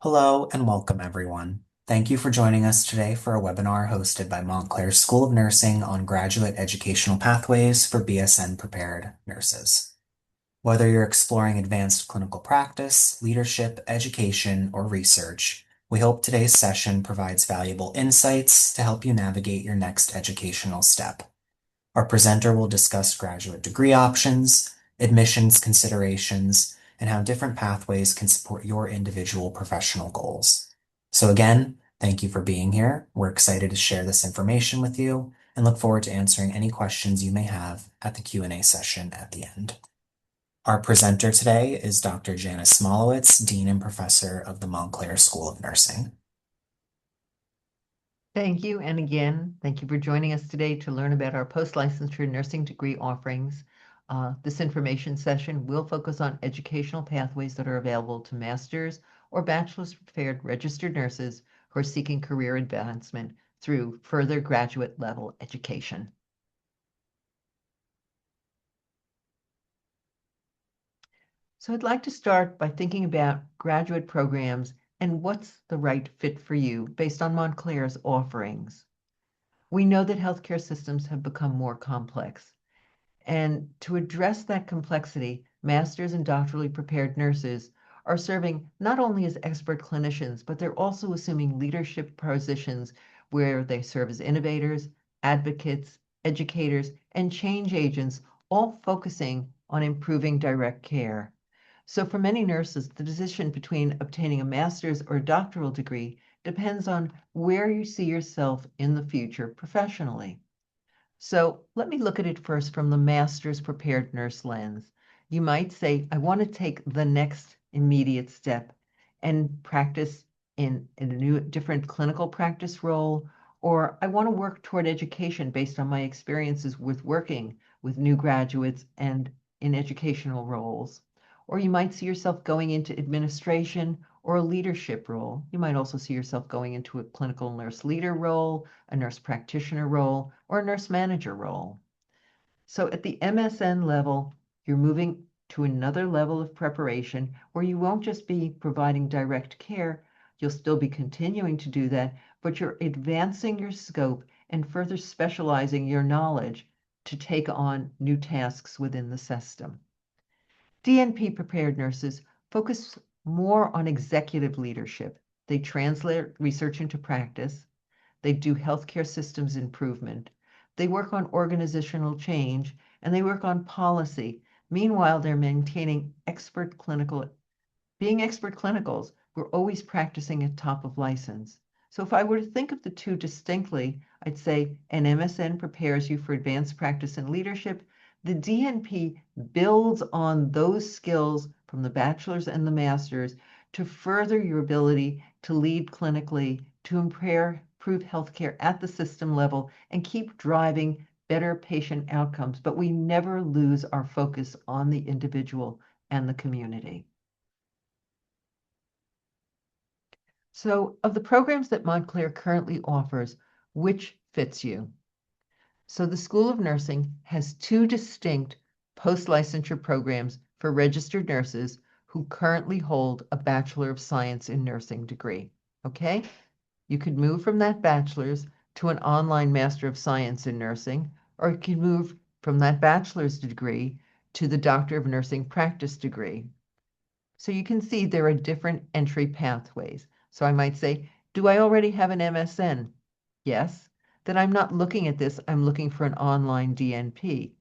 Hello and welcome everyone. Thank you for joining us today for a webinar hosted by Montclair School of Nursing on graduate educational pathways for BSN-prepared nurses. Whether you're exploring advanced clinical practice, leadership, education, or research, we hope today's session provides valuable insights to help you navigate your next educational step. Our presenter will discuss graduate degree options, admissions considerations, and how different pathways can support your individual professional goals. So again, thank you for being here. We're excited to share this information with you and look forward to answering any questions you may have at the Q&A session at the end. Our presenter today is Dr. Janice Smolowitz, Dean and Professor of the Montclair School of Nursing. Thank you. And again, thank you for joining us today to learn about our post-licensure nursing degree offerings. This information session will focus on educational pathways that are available to master's or bachelor's prepared registered nurses who are seeking career advancement through further graduate level education. So I'd like to start by thinking about graduate programs and what's the right fit for you based on Montclair's offerings. We know that healthcare systems have become more complex. And to address that complexity, master's and doctorally prepared nurses are serving not only as expert clinicians, but they're also assuming leadership positions where they serve as innovators, advocates, educators, and change agents, all focusing on improving direct care. So for many nurses, the decision between obtaining a master's or doctoral degree depends on where you see yourself in the future professionally. So let me look at it first from the master's prepared nurse lens. You might say, I want to take the next immediate step and practice in a new, different clinical practice role, or I want to work toward education based on my experiences with working with new graduates and in educational roles. Or you might see yourself going into administration or a leadership role. You might also see yourself going into a clinical nurse leader role, a nurse practitioner role, or a nurse manager role. So at the MSN level, you're moving to another level of preparation where you won't just be providing direct care, you'll still be continuing to do that, but you're advancing your scope and further specializing your knowledge to take on new tasks within the system. DNP prepared nurses focus more on executive leadership. They translate research into practice. They do healthcare systems improvement. They work on organizational change, and they work on policy. Meanwhile, they're maintaining being expert clinicals. We're always practicing at top of license. So if I were to think of the two distinctly, I'd say an MSN prepares you for advanced practice and leadership. The DNP builds on those skills from the bachelor's and the master's to further your ability to lead clinically, to improve healthcare at the system level, and keep driving better patient outcomes. But we never lose our focus on the individual and the community. So of the programs that Montclair currently offers, which fits you? So the School of Nursing has two distinct post-licensure programs for registered nurses who currently hold a Bachelor of Science in Nursing degree. Okay? You could move from that bachelor's to an online Master of Science in Nursing, or you can move from that bachelor's degree to the Doctor of Nursing Practice degree. So you can see there are different entry pathways. So I might say, do I already have an MSN? Yes. Then I'm not looking at this, I'm looking for an online DNP.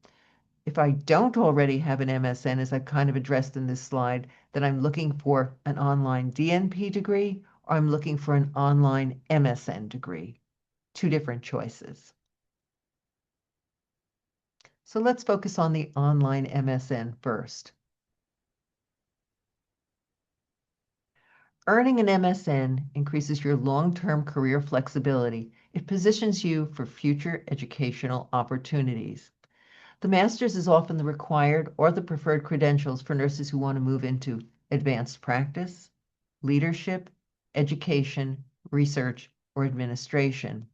If I don't already have an MSN, as I've kind of addressed in this slide, then I'm looking for an online DNP degree, or I'm looking for an online MSN degree. Two different choices. So let's focus on the online MSN first. Earning an MSN increases your long-term career flexibility. It positions you for future educational opportunities. The master's is often the required or the preferred credentials for nurses who want to move into advanced practice, leadership, education, research, or administration.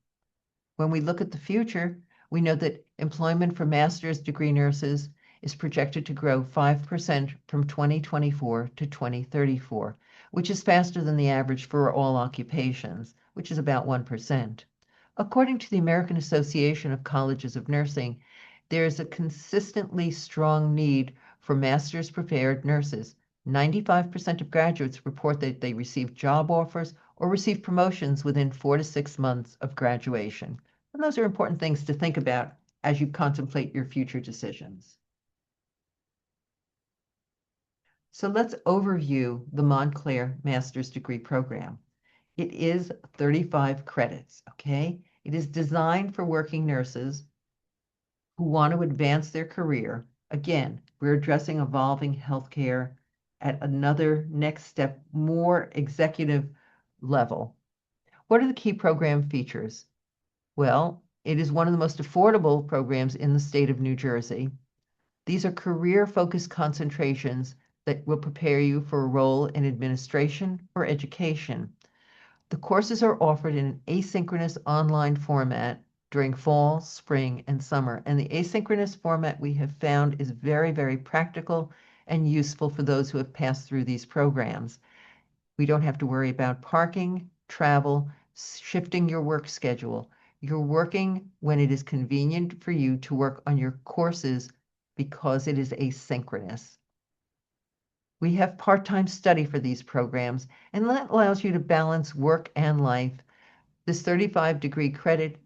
When we look at the future, we know that employment for master's degree nurses is projected to grow 5% from 2024 to 2034, which is faster than the average for all occupations, which is about 1%. According to the American Association of Colleges of Nursing, there is a consistently strong need for master's prepared nurses. 95% of graduates report that they receive job offers or receive promotions within 4 to 6 months of graduation. And those are important things to think about as you contemplate your future decisions. So let's overview the Montclair Master's Degree Program. It is 35 credits, okay? It is designed for working nurses who want to advance their career. Again, we're addressing evolving healthcare at another next step, more executive level. What are the key program features? Well, it is one of the most affordable programs in the state of New Jersey. These are career-focused concentrations that will prepare you for a role in administration or education. The courses are offered in an asynchronous online format during fall, spring, and summer. And the asynchronous format we have found is very, very practical and useful for those who have passed through these programs. We don't have to worry about parking, travel, shifting your work schedule. You're working when it is convenient for you to work on your courses because it is asynchronous. We have part-time study for these programs, and that allows you to balance work and life. This 35-degree credit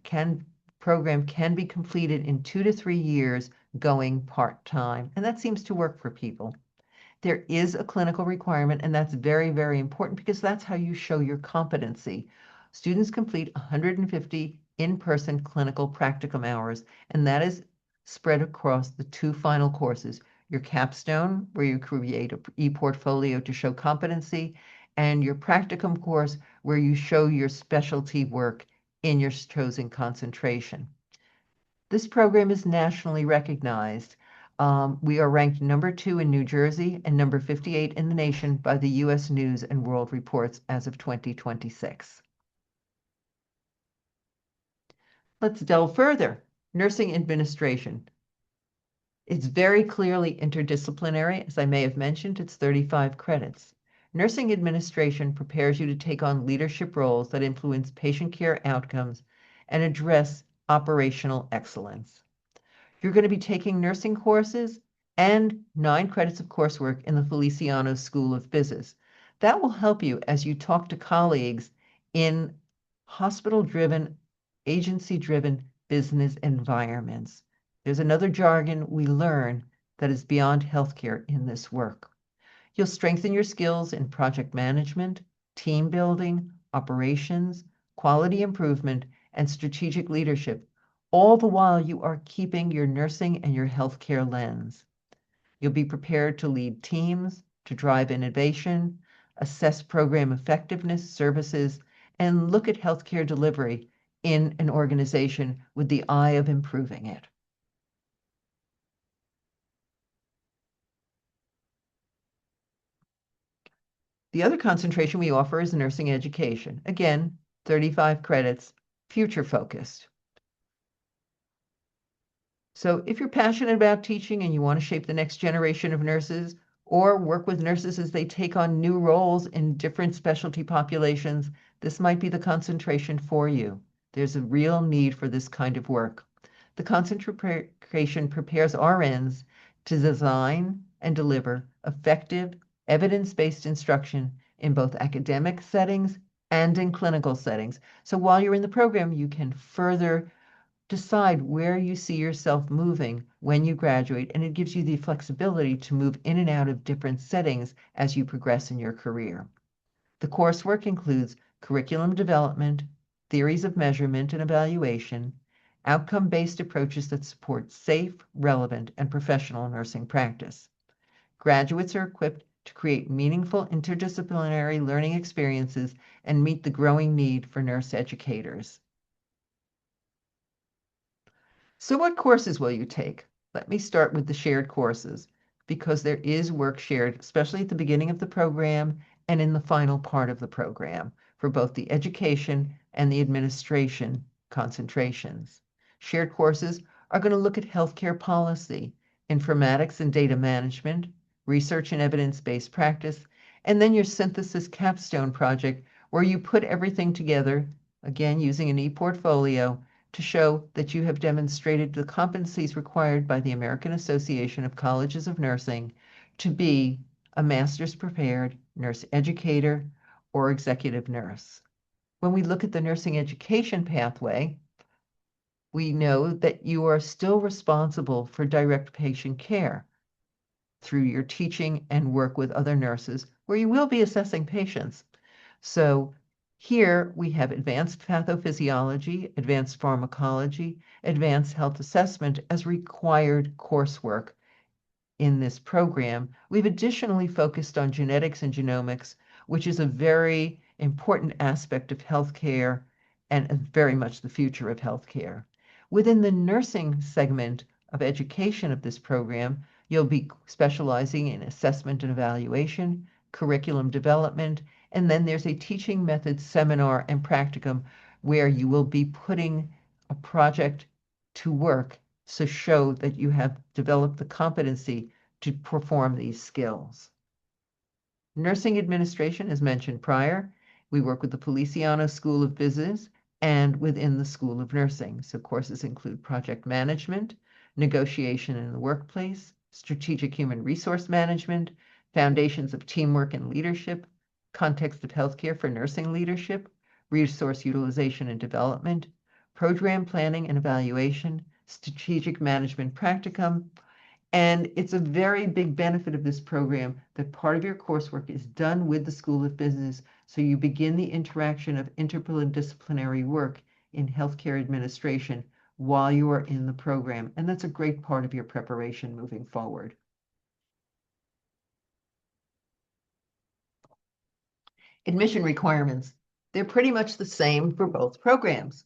program can be completed in 2 to 3 years going part-time, and that seems to work for people. There is a clinical requirement, and that's very, very important because that's how you show your competency. Students complete 150 in-person clinical practicum hours, and that is spread across the 2 final courses, your capstone, where you create an e-portfolio to show competency, and your practicum course, where you show your specialty work in your chosen concentration. This program is nationally recognized. We are ranked number 2 in New Jersey and number 58 in the nation by the U.S. News and World Reports as of 2026. Let's delve further. Nursing administration. It's very clearly interdisciplinary. As I may have mentioned, it's 35 credits. Nursing administration prepares you to take on leadership roles that influence patient care outcomes and address operational excellence. You're going to be taking nursing courses and 9 credits of coursework in the Feliciano School of Business. That will help you as you talk to colleagues in hospital-driven, agency-driven business environments. There's another jargon we learn that is beyond healthcare in this work. You'll strengthen your skills in project management, team building, operations, quality improvement, and strategic leadership, all the while you are keeping your nursing and your healthcare lens. You'll be prepared to lead teams, to drive innovation, assess program effectiveness, services, and look at healthcare delivery in an organization with the eye of improving it. The other concentration we offer is nursing education. Again, 35 credits, future focused. So if you're passionate about teaching and you want to shape the next generation of nurses or work with nurses as they take on new roles in different specialty populations, this might be the concentration for you. There's a real need for this kind of work. The concentration prepares RNs to design and deliver effective, evidence-based instruction in both academic settings and in clinical settings. So while you're in the program, you can further decide where you see yourself moving when you graduate, and it gives you the flexibility to move in and out of different settings as you progress in your career. The coursework includes curriculum development, theories of measurement and evaluation, outcome-based approaches that support safe, relevant, and professional nursing practice. Graduates are equipped to create meaningful interdisciplinary learning experiences and meet the growing need for nurse educators. So what courses will you take? Let me start with the shared courses, because there is work shared, especially at the beginning of the program and in the final part of the program, for both the education and the administration concentrations. Shared courses are going to look at healthcare policy, informatics and data management, research and evidence-based practice, and then your synthesis capstone project, where you put everything together, again using an e-portfolio, to show that you have demonstrated the competencies required by the American Association of Colleges of Nursing to be a master's prepared nurse educator or executive nurse. When we look at the nursing education pathway, we know that you are still responsible for direct patient care through your teaching and work with other nurses, where you will be assessing patients. So here we have advanced pathophysiology, advanced pharmacology, advanced health assessment as required coursework in this program. We've additionally focused on genetics and genomics, which is a very important aspect of healthcare and very much the future of healthcare. Within the nursing segment of education of this program, you'll be specializing in assessment and evaluation, curriculum development, and then there's a teaching methods seminar and practicum where you will be putting a project to work to show that you have developed the competency to perform these skills. Nursing administration, as mentioned prior, we work with the Feliciano School of Business and within the School of Nursing. So courses include project management, negotiation in the workplace, strategic human resource management, foundations of teamwork and leadership, context of healthcare for nursing leadership, resource utilization and development, program planning and evaluation, strategic management practicum, and it's a very big benefit of this program that part of your coursework is done with the School of Business, so you begin the interaction of interdisciplinary work in healthcare administration while you are in the program, and that's a great part of your preparation moving forward. Admission requirements. They're pretty much the same for both programs.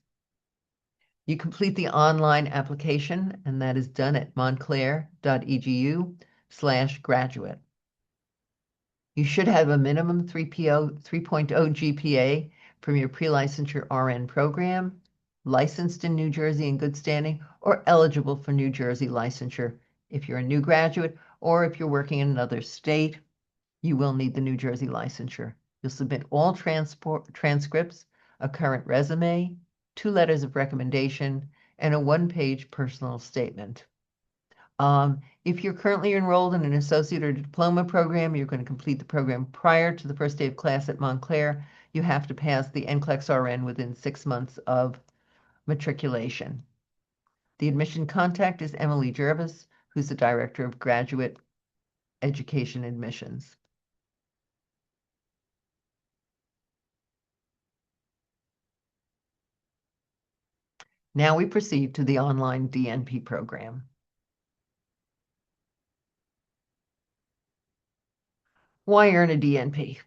You complete the online application, and that is done at montclair.edu/graduate. You should have a minimum 3.0 GPA from your pre-licensure RN program, licensed in New Jersey in good standing, or eligible for New Jersey licensure. If you're a new graduate or if you're working in another state, you will need the New Jersey licensure. You'll submit all transcripts, a current resume, 2 letters of recommendation, and a 1-page personal statement. If you're currently enrolled in an associate or diploma program, you're going to complete the program prior to the first day of class at Montclair. You have to pass the NCLEX RN within 6 months of matriculation. The admission contact is Emily Jervis, who's the Director of Graduate Education Admissions. Now we proceed to the online DNP program. Why earn a DNP?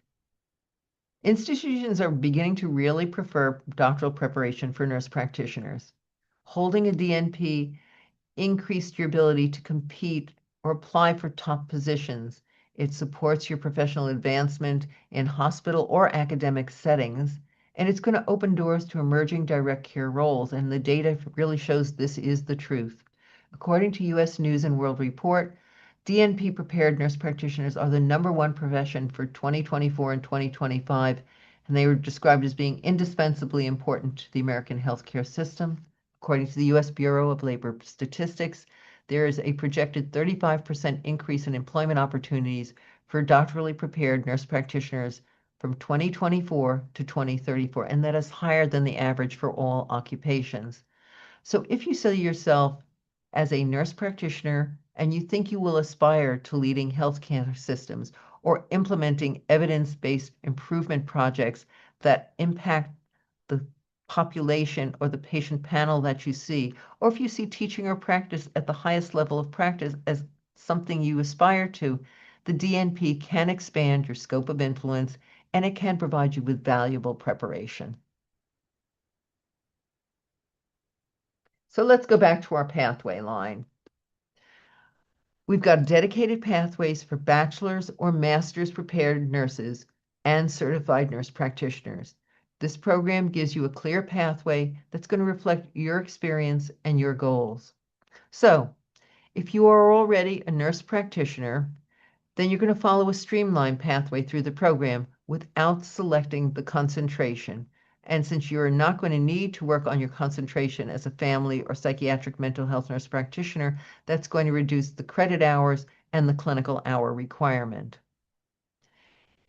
Institutions are beginning to really prefer doctoral preparation for nurse practitioners. Holding a DNP increased your ability to compete or apply for top positions. It supports your professional advancement in hospital or academic settings, and it's going to open doors to emerging direct care roles, and the data really shows this is the truth. According to U.S. News and World Report, DNP prepared nurse practitioners are the #1 profession for 2024 and 2025, and they were described as being indispensably important to the American healthcare system. According to the U.S. Bureau of Labor Statistics, there is a projected 35% increase in employment opportunities for doctorally prepared nurse practitioners from 2024 to 2034, and that is higher than the average for all occupations. So if you see yourself as a nurse practitioner and you think you will aspire to leading healthcare systems or implementing evidence-based improvement projects that impact the population or the patient panel that you see, or if you see teaching or practice at the highest level of practice as something you aspire to, the DNP can expand your scope of influence and it can provide you with valuable preparation. So let's go back to our pathway line. We've got dedicated pathways for bachelor's or master's prepared nurses and certified nurse practitioners. This program gives you a clear pathway that's going to reflect your experience and your goals. So, If you are already a nurse practitioner, then you're going to follow a streamlined pathway through the program without selecting the concentration. And since you're not going to need to work on your concentration as a family or psychiatric mental health nurse practitioner, that's going to reduce the credit hours and the clinical hour requirement.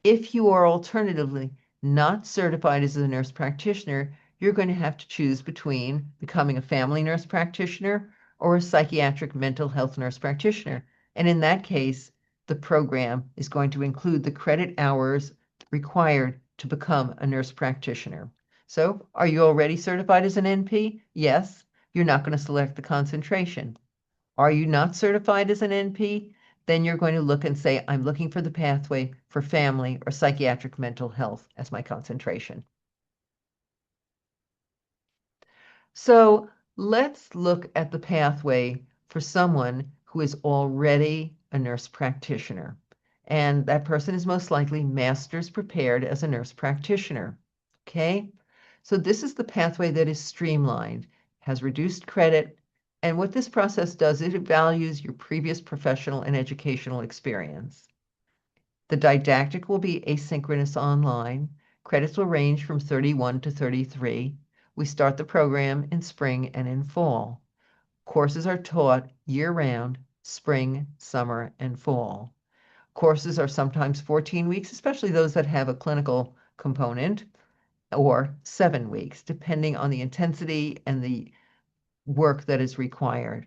If you are alternatively not certified as a nurse practitioner, you're going to have to choose between becoming a family nurse practitioner or a psychiatric mental health nurse practitioner. And in that case, the program is going to include the credit hours required to become a nurse practitioner. So, are you already certified as an NP? Yes. You're not going to select the concentration. Are you not certified as an NP? Then you're going to look and say, I'm looking for the pathway for family or psychiatric mental health as my concentration. So let's look at the pathway for someone who is already a nurse practitioner. And that person is most likely master's prepared as a nurse practitioner. Okay? So this is the pathway that is streamlined, has reduced credit, and what this process does is it values your previous professional and educational experience. The didactic will be asynchronous online. Credits will range from 31 to 33. We start the program in spring and in fall. Courses are taught year-round, spring, summer, and fall. Courses are sometimes 14 weeks, especially those that have a clinical component, or 7 weeks, depending on the intensity and the work that is required.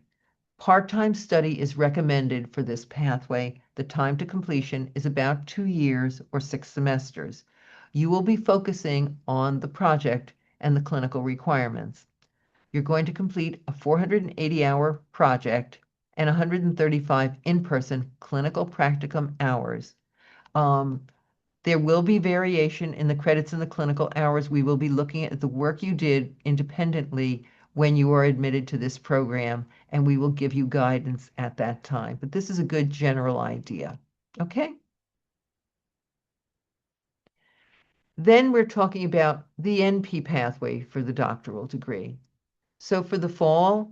Part-time study is recommended for this pathway. The time to completion is about 2 years or 6 semesters. You will be focusing on the project and the clinical requirements. You're going to complete a 480-hour project and 135 in-person clinical practicum hours. There will be variation in the credits and the clinical hours. We will be looking at the work you did independently when you are admitted to this program, and we will give you guidance at that time. But this is a good general idea. Okay? Then we're talking about the NP pathway for the doctoral degree. So for the fall,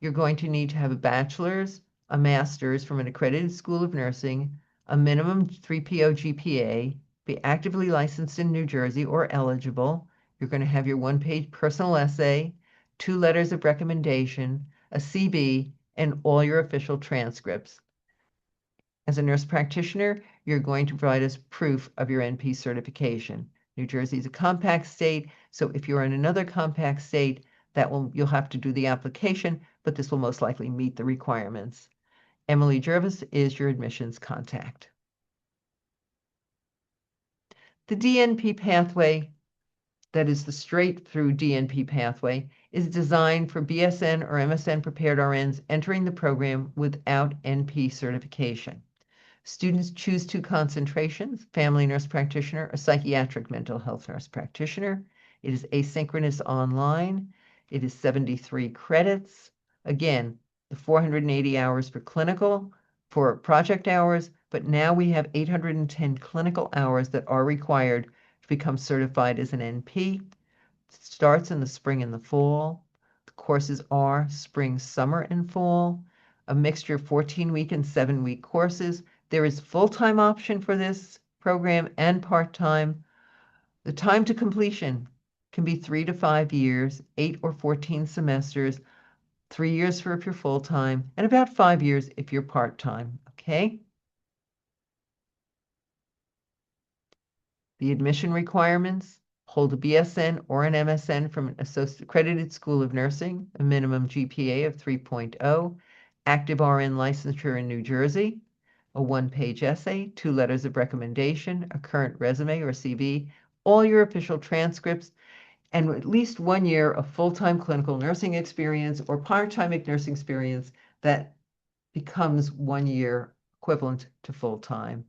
you're going to need to have a bachelor's, a master's from an accredited school of nursing, a minimum 3.0 GPA, be actively licensed in New Jersey or eligible. You're going to have your one-page personal essay, 2 letters of recommendation, a CB, and all your official transcripts. As a nurse practitioner, you're going to provide us proof of your NP certification. New Jersey is a compact state, so if you're in another compact state, you'll have to do the application, but this will most likely meet the requirements. Emily Jervis is your admissions contact. The DNP pathway, that is the straight through DNP pathway, is designed for BSN or MSN-prepared RNs entering the program without NP certification. Students choose 2 concentrations, family nurse practitioner or psychiatric mental health nurse practitioner. It is asynchronous online. It is 73 credits. Again, the 480 hours for clinical, for project hours, but now we have 810 clinical hours that are required to become certified as an NP. It starts in the spring and the fall. The courses are spring, summer, and fall, a mixture of 14-week and 7-week courses. There is full-time option for this program and part-time. The time to completion can be 3 to 5 years, 8 or 14 semesters, 3 years if you're full-time, and about 5 years if you're part-time, okay? The admission requirements: hold a BSN or an MSN from an accredited school of nursing, a minimum GPA of 3.0, active RN licensure in New Jersey, a 1-page essay, 2 letters of recommendation, a current resume or CV, all your official transcripts, and at least 1 year of full-time clinical nursing experience or part-time nursing experience that becomes 1 year equivalent to full-time.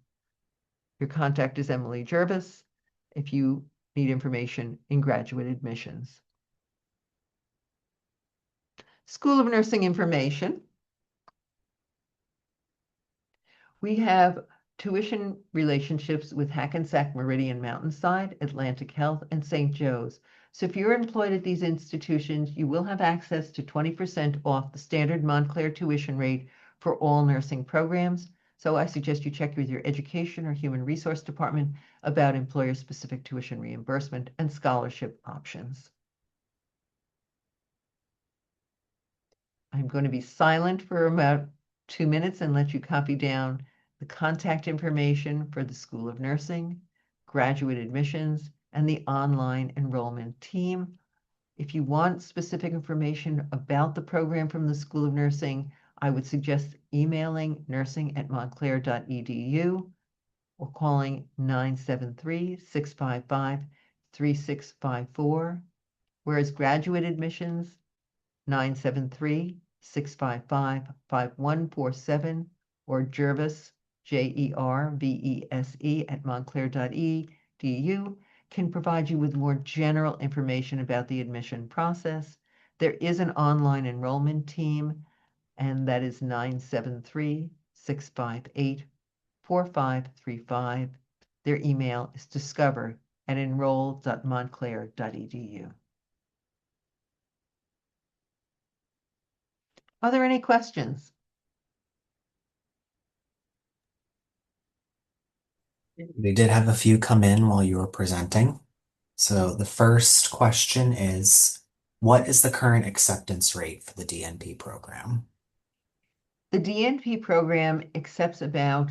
Your contact is Emily Jervis if you need information in graduate admissions. School of Nursing information. We have tuition relationships with Hackensack Meridian Mountainside, Atlantic Health, and St. Joe's. So if you're employed at these institutions, you will have access to 20% off the standard Montclair tuition rate for all nursing programs. So I suggest you check with your education or human resource department about employer-specific tuition reimbursement and scholarship options. I'm going to be silent for about 2 minutes and let you copy down the contact information for the School of Nursing, graduate admissions, and the online enrollment team. If you want specific information about the program from the School of Nursing, I would suggest emailing nursing@montclair.edu or calling 973-655-3654, whereas graduate admissions 973-655-5147 or Jervis, Jervese at montclair.edu can provide you with more general information about the admission process. There is an online enrollment team, and that is 973-658-4535. Their email is discover@enroll.montclair.edu. Are there any questions? We did have a few come in while you were presenting. So the first question is, what is the current acceptance rate for the DNP program? The DNP program accepts about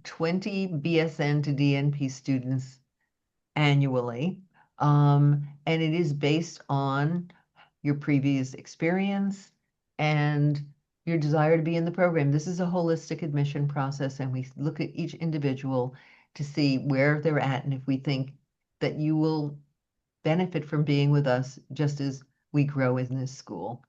20 BSN to DNP students annually, and it is based on your previous experience and your desire to be in the program. This is a holistic admission process, and we look at each individual to see where they're at and if we think that you will benefit from being with us just as we grow in this school.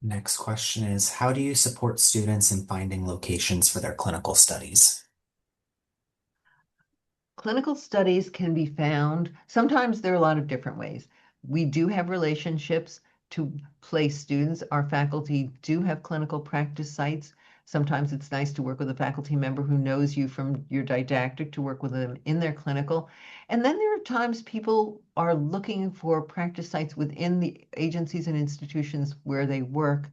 Next question is, how do you support students in finding locations for their clinical studies? Clinical studies can be found, sometimes there are a lot of different ways. We do have relationships to place students. Our faculty do have clinical practice sites. Sometimes it's nice to work with a faculty member who knows you from your didactic to work with them in their clinical. And then there are times people are looking for practice sites within the agencies and institutions where they work,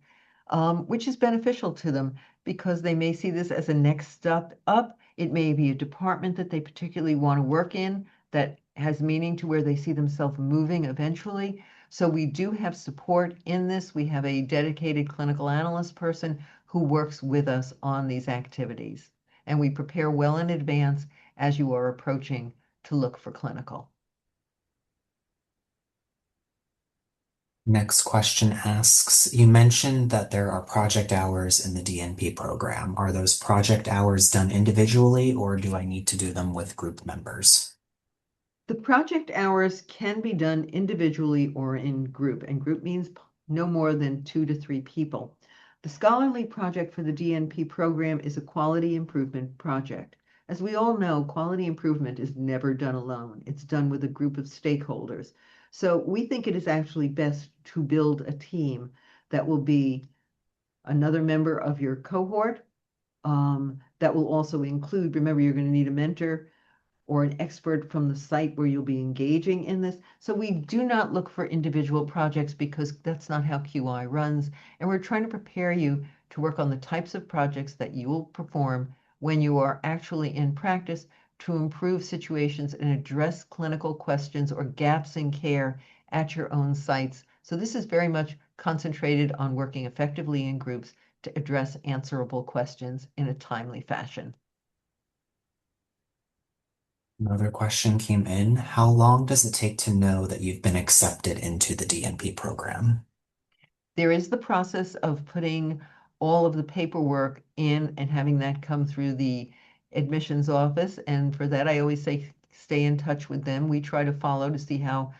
which is beneficial to them because they may see this as a next step up. It may be a department that they particularly want to work in that has meaning to where they see themselves moving eventually. So we do have support in this. We have a dedicated clinical analyst person who works with us on these activities. And we prepare well in advance as you are approaching to look for clinical. Next question asks, you mentioned that there are project hours in the DNP program. Are those project hours done individually, or do I need to do them with group members? The project hours can be done individually or in group, and group means no more than 2 to 3 people. The scholarly project for the DNP program is a quality improvement project. As we all know, quality improvement is never done alone. It's done with a group of stakeholders. So we think it is actually best to build a team that will be another member of your cohort, that will also include, remember, you're going to need a mentor or an expert from the site where you'll be engaging in this. So we do not look for individual projects because that's not how QI runs. And we're trying to prepare you to work on the types of projects that you will perform when you are actually in practice to improve situations and address clinical questions or gaps in care at your own sites. So this is very much concentrated on working effectively in groups to address answerable questions in a timely fashion. Another question came in. How long does it take to know that you've been accepted into the DNP program? There is the process of putting all of the paperwork in and having that come through the admissions office. And for that, I always say stay in touch with them. We try to follow to see how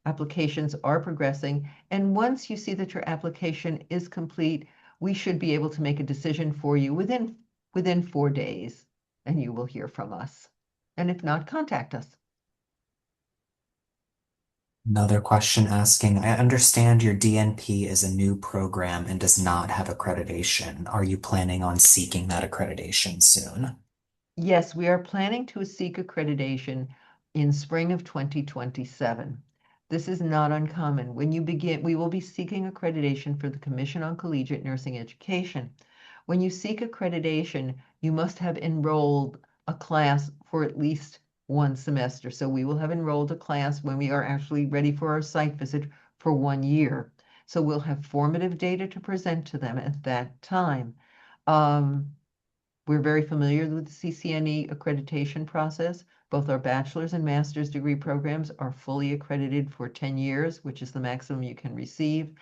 applications are progressing. And once you see that your application is complete, we should be able to make a decision for you within 4 days, and you will hear from us. And if not, contact us. Another question asking, I understand your DNP is a new program and does not have accreditation. Are you planning on seeking that accreditation soon? Yes, we are planning to seek accreditation in spring of 2027. This is not uncommon. When you begin, we will be seeking accreditation for the Commission on Collegiate Nursing Education. When you seek accreditation, you must have enrolled a class for at least one semester. So we will have enrolled a class when we are actually ready for our site visit for 1 year. So we'll have formative data to present to them at that time. We're very familiar with the CCNE accreditation process. Both our bachelor's and master's degree programs are fully accredited for 10 years, which is the maximum you can receive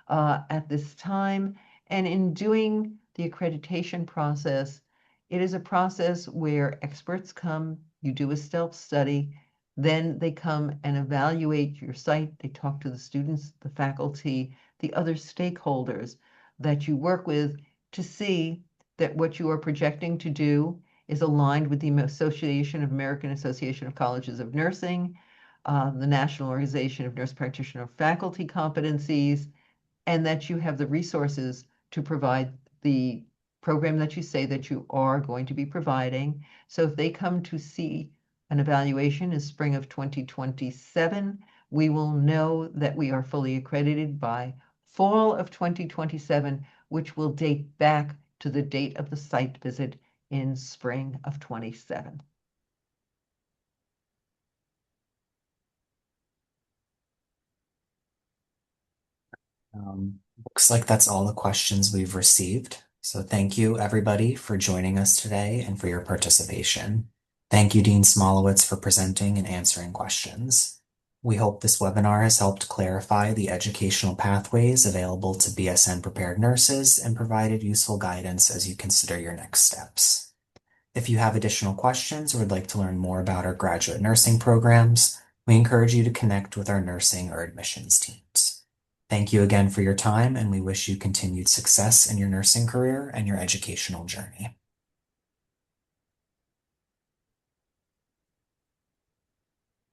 at this time. And in doing the accreditation process, it is a process where experts come, you do a stealth study, then they come and evaluate your site. They talk to the students, the faculty, the other stakeholders that you work with to see that what you are projecting to do is aligned with the American Association of Colleges of Nursing, the National Organization of Nurse Practitioner Faculty Competencies, and that you have the resources to provide the program that you say that you are going to be providing. So if they come to see an evaluation in spring of 2027, we will know that we are fully accredited by fall of 2027, which will date back to the date of the site visit in spring of 27. Looks like that's all the questions we've received. So thank you, everybody, for joining us today and for your participation. Thank you, Dean Smolowitz, for presenting and answering questions. We hope this webinar has helped clarify the educational pathways available to BSN-prepared nurses and provided useful guidance as you consider your next steps. If you have additional questions or would like to learn more about our graduate nursing programs, we encourage you to connect with our nursing or admissions teams. Thank you again for your time, and we wish you continued success in your nursing career and your educational journey.